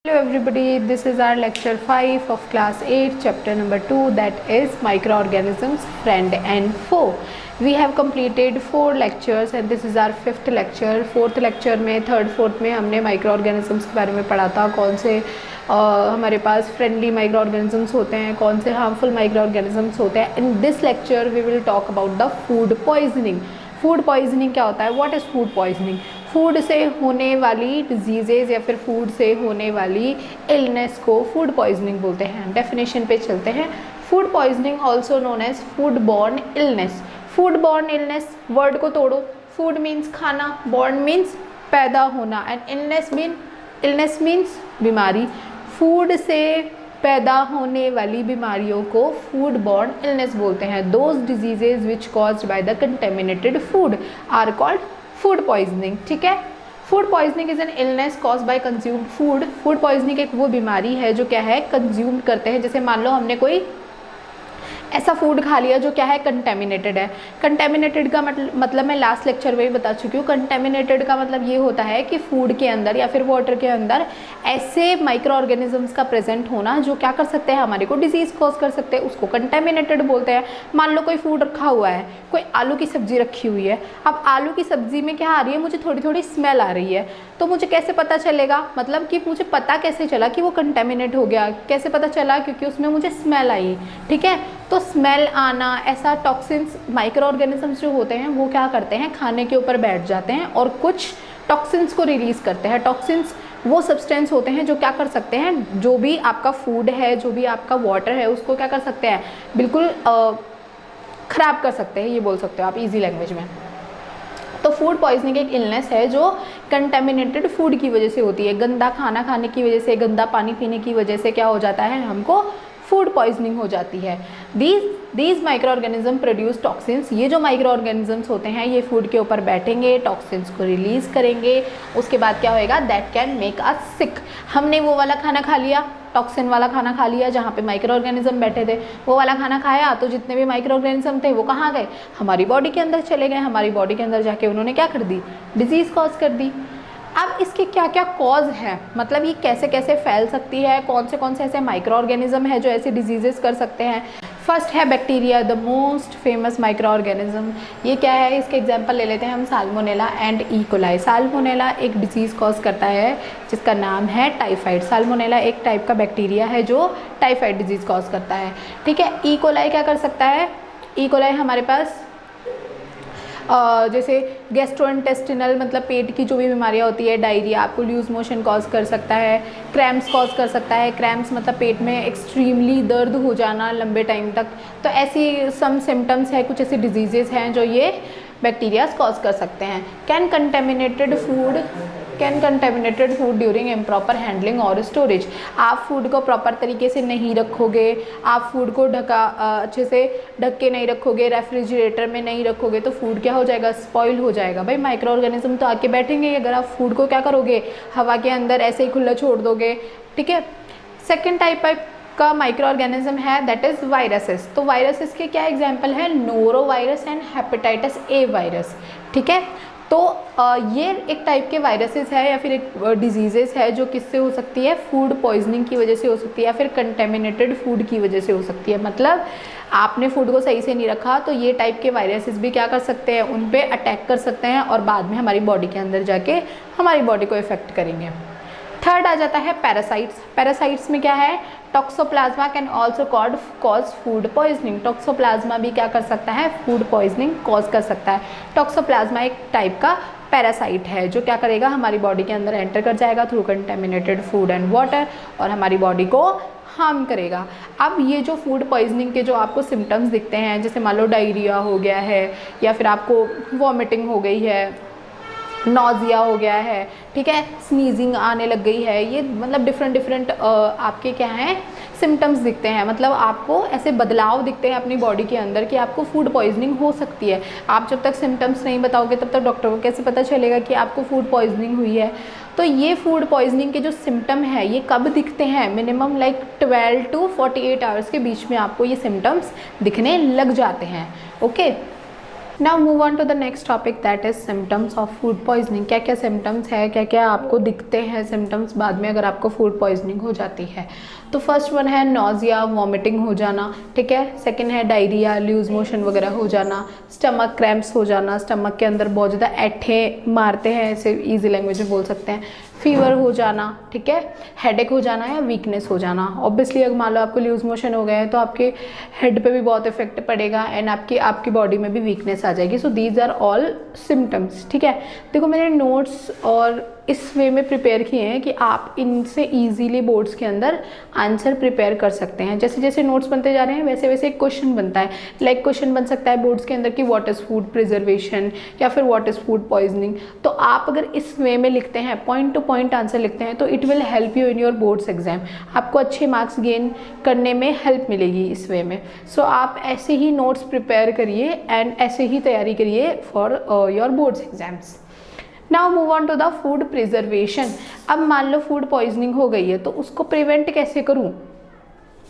Hello everybody, this is our lecture 5 of class 8 chapter number 2, that is microorganisms friend and foe. We have completed 4 lectures and this is our 5th lecture. 4th lecture में 3rd 4th में हमने microorganisms के बारे में पढ़ा था, कौन से हमारे पास फ्रेंडली माइक्रोऑर्गेनिजम्स होते हैं, कौन से हार्मफुल माइक्रोऑर्गेनिजम्स होते हैं. In this lecture we will talk about the food poisoning. Food poisoning क्या होता है? What is food poisoning? Food से होने वाली डिजीज़ेज़ या फिर फूड से होने वाली इलनेस को फूड पॉइजनिंग बोलते हैं. डेफिनेशन पे चलते हैं. Food poisoning also known as food borne illness. Food borne illness, word को तोड़ो. फूड मीन्स खाना, बॉर्न मीन्स पैदा होना, एंड इलनेस मीन्स बीमारी. फूड से पैदा होने वाली बीमारियों को फूड बॉर्न इलनेस बोलते हैं. Those diseases which caused by the contaminated food are called food poisoning. ठीक है. Food poisoning is an illness cause by consumed food. Food poisoning एक वो बीमारी है जो क्या है, कंज्यूम करते हैं. जैसे मान लो हमने कोई ऐसा फूड खा लिया जो क्या है, कंटेमिनेटेड है. कंटेमिनेटेड का मतलब मैं लास्ट लेक्चर में भी बता चुकी हूँ. कंटेमिनेटेड का मतलब ये होता है कि फूड के अंदर या फिर वाटर के अंदर ऐसे माइक्रो ऑर्गेनिजम्स का प्रेजेंट होना जो क्या कर सकते हैं, हमारे को डिजीज़ कॉज कर सकते हैं. उसको कंटेमिनेटेड बोलते हैं. मान लो कोई फूड रखा हुआ है, कोई आलू की सब्ज़ी रखी हुई है. अब आलू की सब्ज़ी में क्या आ रही है, मुझे थोड़ी थोड़ी स्मेल आ रही है. तो मुझे कैसे पता चलेगा, मतलब कि मुझे पता कैसे चला कि वो कंटेमिनेट हो गया? कैसे पता चला? क्योंकि उसमें मुझे स्मेल आई. ठीक है. तो स्मेल आना, ऐसा टॉक्सिन्स, माइक्रो ऑर्गेनिजम्स जो होते हैं वो क्या करते हैं, खाने के ऊपर बैठ जाते हैं और कुछ टॉक्सिन्स को रिलीज़ करते हैं. टॉक्सिन्स वो सब्सटेंस होते हैं जो क्या कर सकते हैं, जो भी आपका फूड है, जो भी आपका वाटर है, उसको क्या कर सकते हैं, बिल्कुल ख़राब कर सकते हैं. ये बोल सकते हो आप इजी लैंग्वेज में. तो फूड पॉइजनिंग एक इलनेस है जो कंटेमिनेटेड फूड की वजह से होती है. गंदा खाना खाने की वजह से, गंदा पानी पीने की वजह से क्या हो जाता है, हमको फूड पॉइजनिंग हो जाती है. These micro organism produce toxins. ये जो माइक्रो ऑर्गेनिजम्स होते हैं ये फूड के ऊपर बैठेंगे, टॉक्सिन्स को रिलीज़ करेंगे. उसके बाद क्या होएगा, दैट कैन मेक अस सिक. हमने वो वाला खाना खा लिया, टॉक्सिन वाला खाना खा लिया जहाँ पे माइक्रो ऑर्गेनिज्म बैठे थे. वो वाला खाना खाया तो जितने भी माइक्रो ऑर्गेनिज्म थे वो कहाँ गए, हमारी बॉडी के अंदर चले गए. हमारी बॉडी के अंदर जाके उन्होंने क्या कर दी, डिजीज़ कॉज कर दी. अब इसके क्या क्या कॉज है, मतलब ये कैसे कैसे फैल सकती है, कौन से ऐसे माइक्रो ऑर्गेनिज्म है जो ऐसे डिजीजेस कर सकते हैं. फर्स्ट है bacteria, the most famous micro organism. ये क्या है, इसके एग्जांपल ले लेते हैं हम, salmonella and E coli. Salmonella एक डिजीज़ कॉज करता है जिसका नाम है टाइफाइड. साल्मोनेला एक टाइप का बैक्टीरिया है जो टाइफाइड डिजीज़ कॉज करता है. ठीक है. ई कोलाई क्या कर सकता है, ई कोलाई हमारे पास जैसे गैस्ट्रोइंटेस्टिनल, मतलब पेट की जो भी बीमारियाँ होती है, डायरिया, आपको लूज मोशन कॉज कर सकता है, क्रैम्प्स कॉज कर सकता है. क्रैम्प्स मतलब पेट में एक्सट्रीमली दर्द हो जाना लंबे टाइम तक. तो ऐसी सम सिम्टम्स है, कुछ ऐसी डिजीजेज हैं जो ये बैक्टीरियाज कॉज कर सकते हैं. Can contaminated food during improper handling और स्टोरेज. आप फूड को प्रॉपर तरीके से नहीं रखोगे, आप फूड को अच्छे से ढक के नहीं रखोगे, रेफ्रिजरेटर में नहीं रखोगे तो फूड क्या हो जाएगा, स्पॉइल हो जाएगा. भाई माइक्रो ऑर्गेनिज्म तो आके बैठेंगे अगर आप फूड को क्या करोगे, हवा के अंदर ऐसे ही खुला छोड़ दोगे. ठीक है. सेकेंड टाइप का माइक्रो ऑर्गेनिज्म है दैट इज़ वायरसेस. तो वायरसेस के क्या एग्जाम्पल है, noro virus and hepatitis A virus. ठीक है. तो ये एक टाइप के वायरसेस है या फिर एक डिजीजेस है जो किससे हो सकती है, फूड पॉइजनिंग की वजह से हो सकती है या फिर कंटेमिनेटेड फूड की वजह से हो सकती है. मतलब आपने फूड को सही से नहीं रखा तो ये टाइप के वायरसेस भी क्या कर सकते हैं, उन पे अटैक कर सकते हैं और बाद में हमारी बॉडी के अंदर जाके हमारी बॉडी को इफेक्ट करेंगे. थर्ड आ जाता है पैरासाइट्स. पैरासाइट्स में क्या है, toxoplasma can also cause food poisoning. Toxoplasma भी क्या कर सकता है, फूड पॉइजनिंग कॉज कर सकता है. टॉक्सोप्लाज्मा एक टाइप का पैरासाइट है जो क्या करेगा, हमारी बॉडी के अंदर एंटर कर जाएगा through contaminated food and water और हमारी बॉडी को हार्म करेगा. अब ये जो फूड पॉइजनिंग के जो आपको सिम्टम्स दिखते हैं, जैसे मान लो डायरिया हो गया है या फिर आपको वॉमिटिंग हो गई है, नॉजिया हो गया है, ठीक है, स्नीजिंग आने लग गई है, ये मतलब डिफरेंट आपके क्या हैं, सिम्टम्स दिखते हैं. मतलब आपको ऐसे बदलाव दिखते हैं अपनी बॉडी के अंदर कि आपको फूड पॉइजनिंग हो सकती है. आप जब तक सिम्टम्स नहीं बताओगे तब तक डॉक्टर को कैसे पता चलेगा कि आपको फूड पॉइजनिंग हुई है. तो ये फूड पॉइजनिंग के जो सिम्टम है ये कब दिखते हैं, मिनिमम लाइक 12 to 48 आवर्स के बीच में आपको ये सिम्टम्स दिखने लग जाते हैं. Okay. Now move on to the next topic that is symptoms of food poisoning. क्या क्या सिम्टम्स है, क्या क्या आपको दिखते हैं सिम्टम्स बाद में अगर आपको फूड पॉइजनिंग हो जाती है। तो फर्स्ट वन है नॉजिया, वॉमिटिंग हो जाना, ठीक है। सेकंड है डायरिया, लूज मोशन वगैरह हो जाना, स्टमक क्रैम्प्स हो जाना, स्टमक के अंदर बहुत ज़्यादा ऐठे मारते हैं, ऐसे ईजी लैंग्वेज में बोल सकते हैं, फीवर हो जाना, ठीक है, हेडेक हो जाना या वीकनेस हो जाना। ऑब्वियसली अगर मान लो आपको लूज मोशन हो गए हैं तो आपके हेड पे भी बहुत इफेक्ट पड़ेगा एंड आपकी बॉडी में भी वीकनेस आ जाएगी। So these are all symptoms, ठीक है। देखो मैंने नोट्स और इस वे में प्रिपेयर किए हैं कि आप इनसे इजीली बोर्ड्स के अंदर आंसर प्रिपेयर कर सकते हैं। जैसे जैसे नोट्स बनते जा रहे हैं वैसे वैसे एक क्वेश्चन बनता है। लाइक क्वेश्चन बन सकता है बोर्ड्स के अंदर कि व्हाट इज़ फूड प्रिजर्वेशन या फिर व्हाट इज़ फूड पॉइजनिंग। तो आप अगर इस वे में लिखते हैं, पॉइंट टू पॉइंट आंसर लिखते हैं, तो it will help you in your boards exam. आपको अच्छे मार्क्स गेन करने में हेल्प मिलेगी इस वे में। सो आप ऐसे ही नोट्स प्रिपेयर करिए एंड ऐसे ही तैयारी करिए for your boards exams. Now move on to the food preservation. अब मान लो फूड पॉइजनिंग हो गई है तो उसको प्रिवेंट कैसे करूं,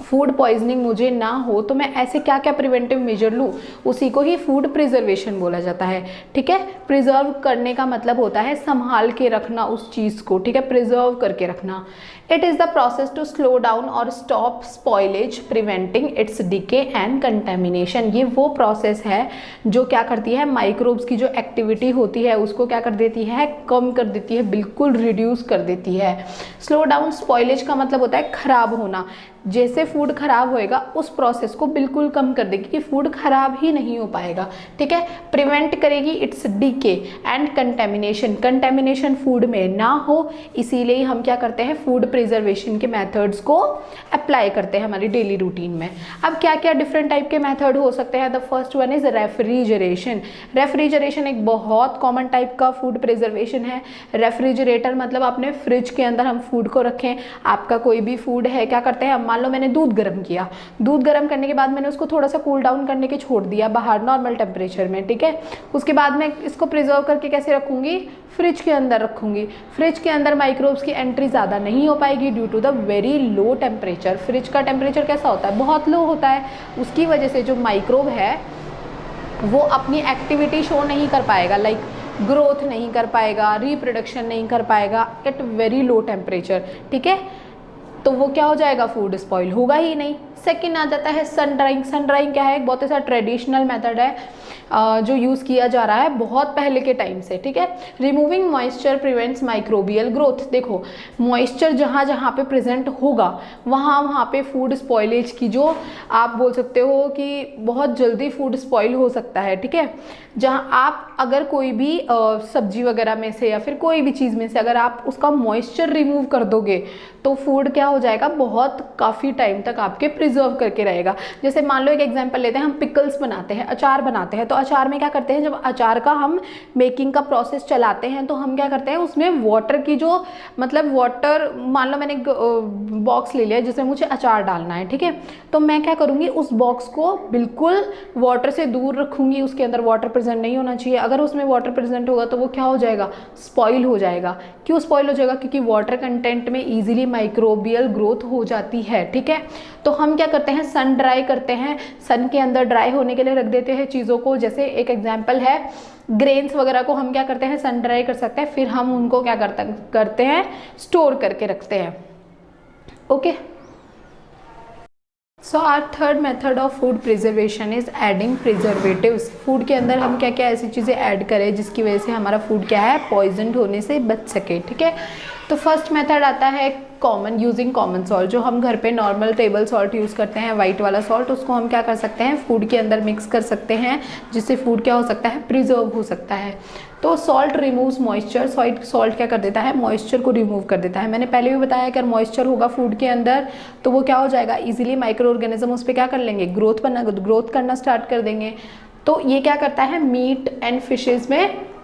फूड पॉइजनिंग मुझे ना हो तो मैं ऐसे क्या क्या प्रिवेंटिव मेजर लूँ, उसी को ही फूड प्रिजर्वेशन बोला जाता है, ठीक है। प्रिजर्व करने का मतलब होता है संभाल के रखना उस चीज़ को, ठीक है, प्रिजर्व करके रखना। It is the process to slow down और stop spoilage preventing its decay and contamination. ये वो प्रोसेस है जो क्या करती है, माइक्रोब्स की जो एक्टिविटी होती है उसको क्या कर देती है, कम कर देती है, बिल्कुल रिड्यूस कर देती है। स्लो डाउन, स्पॉइलेज का मतलब होता है खराब होना। जैसे फूड खराब होएगा उस प्रोसेस को बिल्कुल कम कर देगी कि फूड खराब ही नहीं हो पाएगा, ठीक है। प्रिवेंट करेगी its decay and contamination, contamination food में ना हो, इसीलिए हम क्या करते हैं, फूड प्रिजर्वेशन के मेथड्स को अप्लाई करते हैं हमारी डेली रूटीन में। अब क्या क्या डिफरेंट टाइप के मेथड हो सकते हैं। The first one is refrigeration. Refrigeration एक बहुत कॉमन टाइप का फूड प्रिजर्वेशन है। रेफ्रिजरेटर मतलब अपने फ्रिज के अंदर हम फूड को रखें। आपका कोई भी फूड है, क्या करते हैं, मान लो मैंने दूध गर्म किया, दूध गर्म करने के बाद मैंने उसको थोड़ा सा कूल डाउन करने के छोड़ दिया बाहर नॉर्मल टेम्परेचर में, ठीक है। उसके बाद मैं इसको प्रिजर्व करके कैसे रखूंगी, फ्रिज के अंदर रखूंगी। फ्रिज के अंदर माइक्रोब्स की एंट्री ज़्यादा नहीं हो पाएगी due to the very low temperature. Fridge का टेम्परेचर कैसा होता है, बहुत लो होता है। उसकी वजह से जो माइक्रोब है वो अपनी एक्टिविटी शो नहीं कर पाएगा, लाइक ग्रोथ नहीं कर पाएगा, रिप्रोडक्शन नहीं कर पाएगा एट वेरी लो टेम्परेचर, ठीक है। तो वो क्या हो जाएगा, फूड स्पॉइल होगा ही नहीं। सेकेंड आ जाता है सन ड्राइंग। सन ड्राइंग क्या है, एक बहुत ऐसा ट्रेडिशनल मेथड है जो यूज़ किया जा रहा है बहुत पहले के टाइम से, ठीक है। Removing moisture prevents microbial growth. देखो मॉइस्चर जहाँ जहाँ पे प्रेजेंट होगा वहाँ वहाँ पे फूड स्पॉइलेज की जो आप बोल सकते हो कि बहुत जल्दी फूड स्पॉइल हो सकता है, ठीक है। जहाँ आप अगर कोई भी सब्जी वगैरह में से या फिर कोई भी चीज़ में से अगर आप उसका मॉइस्चर रिमूव कर दोगे तो फूड क्या हो जाएगा, बहुत काफ़ी टाइम तक आपके प्रिजर्व करके रहेगा। जैसे मान लो एक एग्जांपल लेते हैं, हम पिकल्स बनाते हैं, अचार बनाते हैं, तो अचार में क्या करते हैं, जब अचार का हम मेकिंग का प्रोसेस चलाते हैं तो हम क्या करते हैं, उसमें वाटर की जो मतलब वाटर, मान लो मैंने एक बॉक्स ले लिया जिसमें मुझे अचार डालना है, ठीक है। तो मैं क्या करूँगी, उस बॉक्स को बिल्कुल वाटर से दूर रखूँगी, उसके अंदर वाटर प्रेजेंट नहीं होना चाहिए। अगर उसमें वाटर प्रेजेंट होगा तो वो क्या हो जाएगा, स्पॉइल हो जाएगा। क्यों स्पॉइल हो जाएगा, क्योंकि वाटर कंटेंट में ईजिली माइक्रोबियल ग्रोथ हो जाती है, ठीक है। तो हम क्या करते हैं, सन ड्राई करते हैं, सन के अंदर ड्राई होने के लिए रख देते हैं चीज़ों को। जैसे एक एग्जांपल है, ग्रेन्स वगैरह को हम क्या करते हैं, सन ड्राई कर सकते हैं, फिर हम उनको क्या करते हैं, स्टोर करके रखते हैं, okay. So our third method of food preservation is adding preservatives. Food के अंदर हम क्या क्या ऐसी चीज़ें ऐड करें जिसकी वजह से हमारा फूड क्या है, पॉइजन होने से बच सके, ठीक है। तो फर्स्ट मेथड आता है कॉमन, यूजिंग कॉमन सॉल्ट। जो हम घर पे नॉर्मल टेबल सॉल्ट यूज़ करते हैं, वाइट वाला सॉल्ट, उसको हम क्या कर सकते हैं, फूड के अंदर मिक्स कर सकते हैं, जिससे फूड क्या हो सकता है, प्रिजर्व हो सकता है। तो सॉल्ट रिमूव्स मॉइस्चर। सॉल्ट क्या कर देता है, मॉइस्चर को रिमूव कर देता है। मैंने पहले भी बताया कि अगर मॉइस्चर होगा फूड के अंदर तो वो क्या हो जाएगा, इजीली माइक्रो ऑर्गेनिज्म उस पर क्या कर लेंगे, ग्रोथ करना स्टार्ट कर देंगे। तो ये क्या करता है, मीट एंड फिशेज में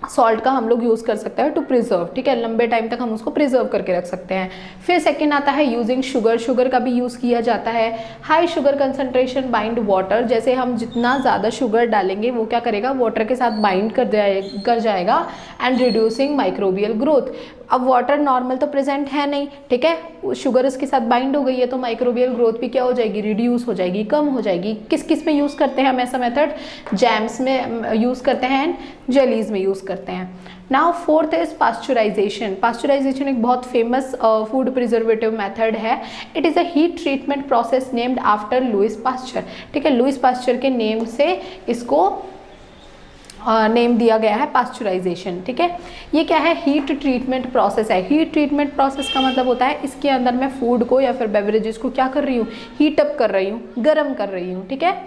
सॉल्ट का हम लोग यूज़ कर सकते हैं टू प्रिजर्व, ठीक है, लंबे टाइम तक हम उसको प्रिजर्व करके रख सकते हैं। फिर सेकंड आता है यूजिंग शुगर। शुगर का भी यूज़ किया जाता है। High sugar concentration bind water. जैसे हम जितना ज़्यादा शुगर डालेंगे वो क्या करेगा, वाटर के साथ बाइंड कर जाएगा एंड रिड्यूसिंग माइक्रोबियल ग्रोथ। अब वाटर नॉर्मल तो प्रेजेंट है नहीं, ठीक है, शुगर उसके साथ बाइंड हो गई है, तो माइक्रोबियल ग्रोथ भी क्या हो जाएगी, रिड्यूस हो जाएगी, कम हो जाएगी। किस किस में यूज़ करते हैं हम ऐसा मेथड, जैम्स में यूज़ करते हैं एंड जेलीज में यूज़ करते हैं। Now fourth is pasteurisation. Pasteurisation एक बहुत फेमस फूड प्रिजर्वेटिव मेथड है। It is a heat treatment process named after Louis Pasteur, ठीक है, लुइस पास्चर के नेम से इसको नेम दिया गया है पास्चराइजेशन, ठीक है। ये क्या है, हीट ट्रीटमेंट प्रोसेस है। हीट ट्रीटमेंट प्रोसेस का मतलब होता है इसके अंदर मैं फूड को या फिर बेवरेजेस को क्या कर रही हूँ, हीट अप कर रही हूँ, गर्म कर रही हूँ, ठीक है।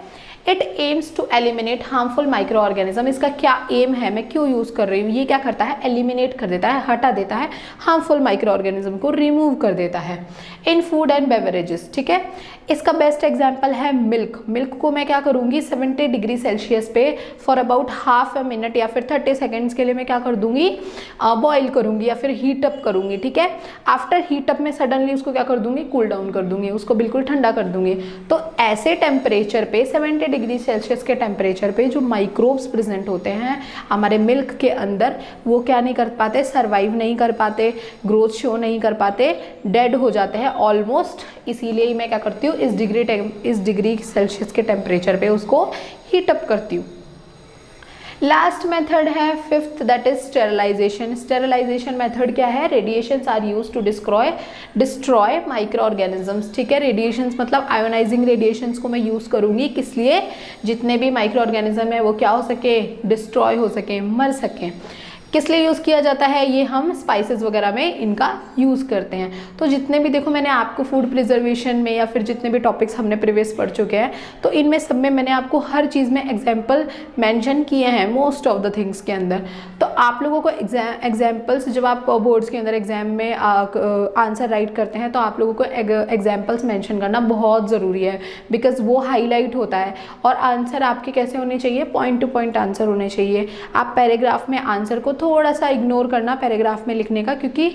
It aims to eliminate harmful micro organism. इसका क्या एम है, मैं क्यों यूज़ कर रही हूँ, ये क्या करता है, एलिमिनेट कर देता है, हटा देता है, हार्मफुल माइक्रो ऑर्गेनिज्म को रिमूव कर देता है इन फूड एंड बेवरेजेस, ठीक है। इसका बेस्ट एग्जाम्पल है मिल्क। मिल्क को मैं क्या करूँगी, 70 डिग्री सेल्सियस पे for about half a minute या फिर 30 सेकेंड्स के लिए मैं क्या कर दूँगी, बॉयल करूँगी या फिर हीट अप करूँगी, ठीक है। आफ्टर हीट अप में सडनली उसको क्या कर दूँगी, कूल डाउन कर दूँगी, उसको बिल्कुल ठंडा कर दूँगी। तो ऐसे टेम्परेचर पे 70 डिग्री सेल्सियस के टेम्परेचर पे जो माइक्रोब्स प्रेजेंट होते हैं हमारे मिल्क के अंदर, वो क्या नहीं कर पाते, सर्वाइव नहीं कर पाते, ग्रोथ शो नहीं कर पाते, डेड हो जाते हैं ऑलमोस्ट। इसीलिए मैं क्या करती हूँ, इस डिग्री सेल्सियस के टेम्परेचर पे उसको हीट अप करती हूँ। लास्ट मेथड है fifth, that is sterilisation. Sterilisation method क्या है, radiations are use to destroy micro organisms, ठीक है। रेडिएशंस मतलब आयोनाइजिंग रेडिएशंस को मैं यूज़ करूँगी, किस लिए, जितने भी माइक्रो ऑर्गेनिज्म है वो क्या हो सके, डिस्ट्रॉय हो सके, मर सकें। किस लिए यूज़ किया जाता है, ये हम स्पाइसेस वगैरह में इनका यूज़ करते हैं। तो जितने भी देखो मैंने आपको फूड प्रिजर्वेशन में या फिर जितने भी टॉपिक्स हमने प्रीवियस पढ़ चुके हैं, तो इनमें सब में मैंने आपको हर चीज़ में एग्जाम्पल मेंशन किए हैं मोस्ट ऑफ द थिंग्स के अंदर। तो आप लोगों को एग्जाम्पल्स, जब आप बोर्ड्स के अंदर एग्जाम में आंसर राइट करते हैं तो आप लोगों को एग्जाम्पल्स मैंशन करना बहुत ज़रूरी है, बिकॉज वो हाईलाइट होता है। और आंसर आपके कैसे होने चाहिए, पॉइंट टू पॉइंट आंसर होने चाहिए। आप पैराग्राफ में आंसर को थोड़ा सा इग्नोर करना पैराग्राफ में लिखने का, क्योंकि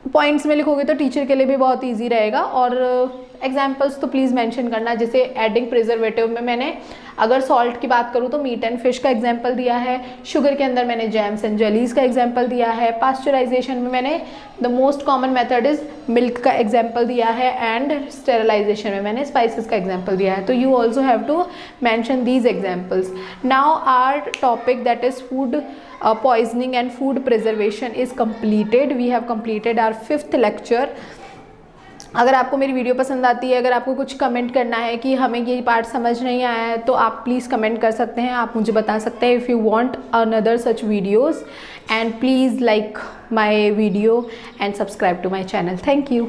पॉइंट्स में लिखोगे तो टीचर के लिए भी बहुत इजी रहेगा। और एग्जाम्पल्स तो प्लीज़ मेंशन करना, जैसे एडिंग प्रिजर्वेटिव में मैंने अगर सॉल्ट की बात करूँ तो मीट एंड फिश का एग्जाम्पल दिया है, शुगर के अंदर मैंने जैम्स एंड जेलीज का एग्जाम्पल दिया है, पास्चराइजेशन में मैंने the most common method is milk का एग्जाम्पल दिया है, एंड स्टेरिलाइजेशन में मैंने स्पाइसेस का एग्जाम्पल दिया है। तो you also have to mention these examples. Now our topic that is food poisoning and food preservation is completed. We have completed our 5th lecture. अगर आपको मेरी वीडियो पसंद आती है, अगर आपको कुछ कमेंट करना है कि हमें ये पार्ट समझ नहीं आया है, तो आप प्लीज़ कमेंट कर सकते हैं, आप मुझे बता सकते हैं if you want another such videos, and please like my video and subscribe to my channel. Thank you.